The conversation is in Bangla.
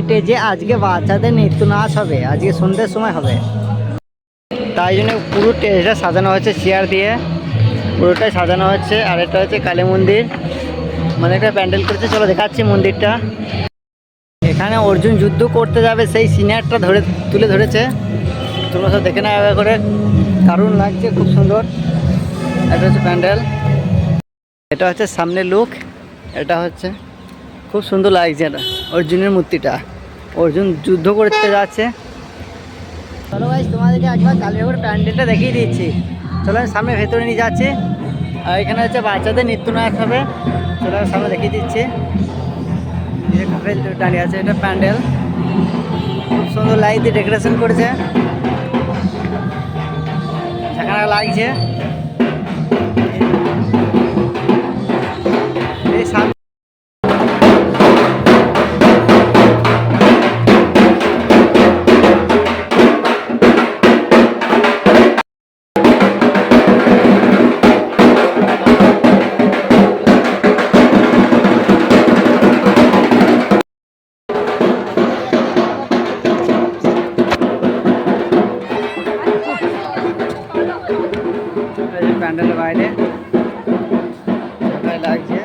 স্টেজে আজকে বাচ্চাদের নৃত্য নাচ হবে, আজকে সন্ধ্যের সময় হবে। তাই জন্য পুরো স্টেজটা সাজানো হচ্ছে চেয়ার দিয়ে, পুরোটাই সাজানো হচ্ছে। আর এটা হচ্ছে কালী মন্দির, মানে একটা প্যান্ডেল করেছে। চলো দেখাচ্ছি মন্দিরটা। এখানে অর্জুন যুদ্ধ করতে যাবে সেই সিনারটা তুলে ধরেছে। তোমরা সব দেখে নেওয়া করে, দারুণ লাগছে, খুব সুন্দর। এটা হচ্ছে প্যান্ডেল, এটা হচ্ছে সামনে লুক। এটা হচ্ছে খুব সুন্দর লাগছে। এটা অর্জুনের মূর্তিটা, অর্জুন যুদ্ধ করতে যাচ্ছে। চলো ভাই, তোমাদেরকে একবার কালীঘাট প্যান্ডেলটা দেখিয়ে দিচ্ছি। চলো আমি সামনে ভেতরে নিয়ে যাচ্ছি। আর এখানে হচ্ছে বাচ্চাদের নৃত্য নাচ হবে। চলো আমি সামনে দেখিয়ে দিচ্ছি। দাঁড়িয়ে আছে, এটা প্যান্ডেল, খুব সুন্দর লাইট দিয়ে ডেকোরেশন করেছে, ঝাঁকানা লাগছে। এই সামনে প্যান্ডেলের বাইরে লাগছে।